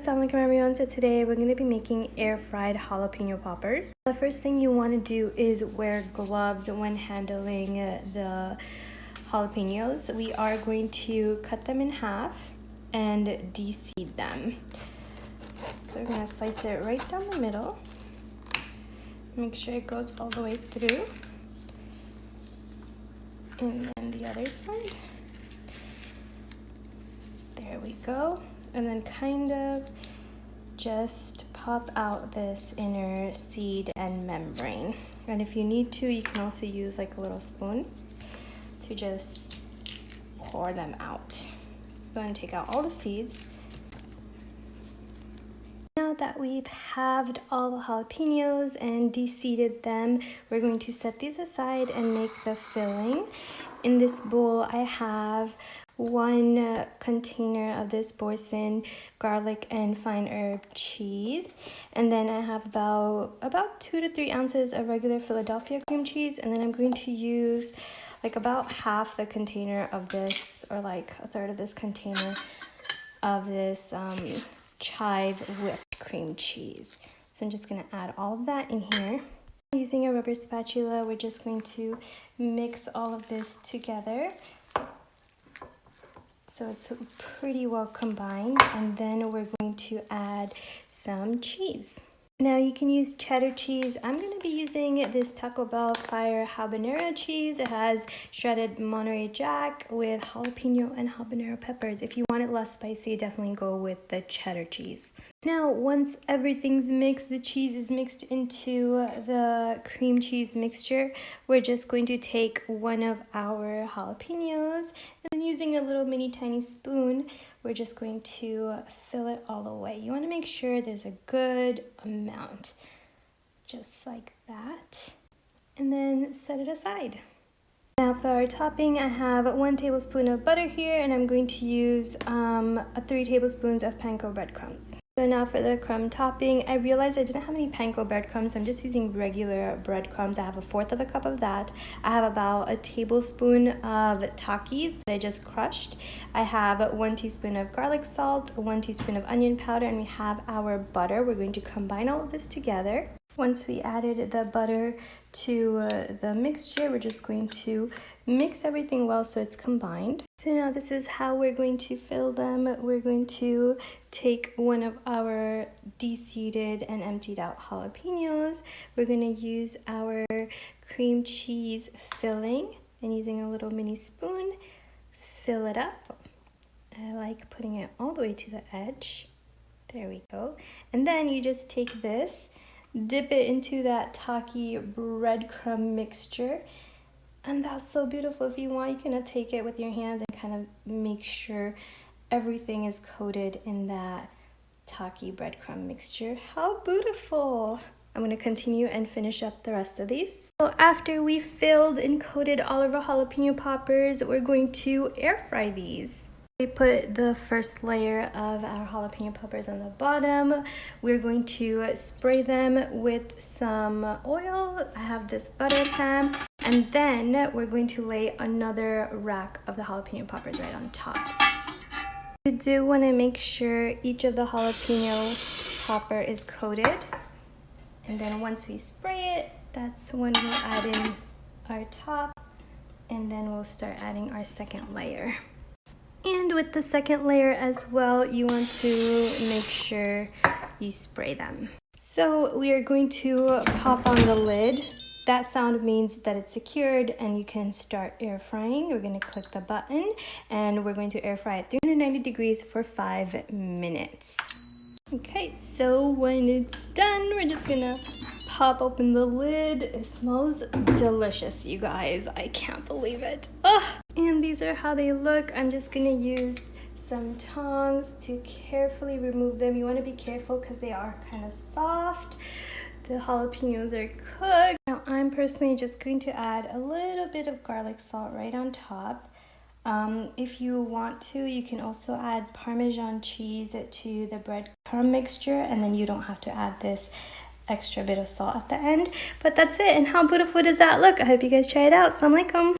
Assalamu alaikum everyone. So today we're going to be making air fried jalapeno poppers. The first thing you want to do is wear gloves when handling the jalapenos. We are going to cut them in half and de-seed them. So we're going to slice it right down the middle. Make sure it goes all the way through. And then the other side. There we go. And then kind of just pop out this inner seed and membrane. And if you need to, you can also use like a little spoon to just pour them out. Go ahead and take out all the seeds. Now that we've halved all the jalapenos and de-seeded them, we're going to set these aside and make the filling. In this bowl, I have one container of this boursin garlic and fine herb cheese, and then I have about 2 to 3 ounces of regular Philadelphia cream cheese, and then I'm going to use like about half the container of this, or like a third of this container of this chive whipped cream cheese. So I'm just going to add all of that in here. Using a rubber spatula, we're just going to mix all of this together so it's pretty well combined, and then we're going to add some cheese. Now you can use cheddar cheese. I'm going to be using this Taco Bell Fire habanero cheese. It has shredded Monterey Jack with jalapeno and habanero peppers. If you want it less spicy, definitely go with the cheddar cheese. Now once everything's mixed, the cheese is mixed into the cream cheese mixture, we're just going to take one of our jalapenos, and using a little mini tiny spoon, we're just going to fill it all the way. You want to make sure there's a good amount, just like that, and then set it aside. Now for our topping, I have 1 tablespoon of butter here, and I'm going to use 3 tablespoons of panko breadcrumbs. So now for the crumb topping, I realized I didn't have any panko breadcrumbs, so I'm just using regular breadcrumbs. I have 1/4 of a cup of that. I have about a tablespoon of Takis that I just crushed. I have 1 teaspoon of garlic salt, 1 teaspoon of onion powder, and we have our butter. We're going to combine all of this together. Once we added the butter to the mixture, we're just going to mix everything well so it's combined. So now this is how we're going to fill them. We're going to take one of our de-seeded and emptied out jalapenos. We're going to use our cream cheese filling, and using a little mini spoon, fill it up. I like putting it all the way to the edge. There we go. And then you just take this, dip it into that Taki breadcrumb mixture, and that's so beautiful. If you want, you can take it with your hands and kind of make sure everything is coated in that Taki breadcrumb mixture. How beautiful! I'm going to continue and finish up the rest of these. So after we filled and coated all of our jalapeno poppers, we're going to air fry these. We put the first layer of our jalapeno poppers on the bottom. We're going to spray them with some oil. I have this butter pan, and then we're going to lay another rack of the jalapeno poppers right on top. You do want to make sure each of the jalapeno popper is coated, and then once we spray it, that's when we'll add in our top, and then we'll start adding our second layer. And with the second layer as well, you want to make sure you spray them. So we are going to pop on the lid. That sound means that it's secured and you can start air frying. We're going to click the button, and we're going to air fry at 390 degrees for 5 minutes. Okay, so when it's done, we're just gonna pop open the lid. It smells delicious, you guys. I can't believe it. And these are how they look. I'm just gonna use some tongs to carefully remove them. You want to be careful because they are kind of soft. The jalapenos are cooked. Now I'm personally just going to add a little bit of garlic salt right on top. If you want to, you can also add Parmesan cheese to the breadcrumb mixture, and then you don't have to add this extra bit of salt at the end. But that's it, and how beautiful does that look? I hope you guys try it out. Assalamu alaikum.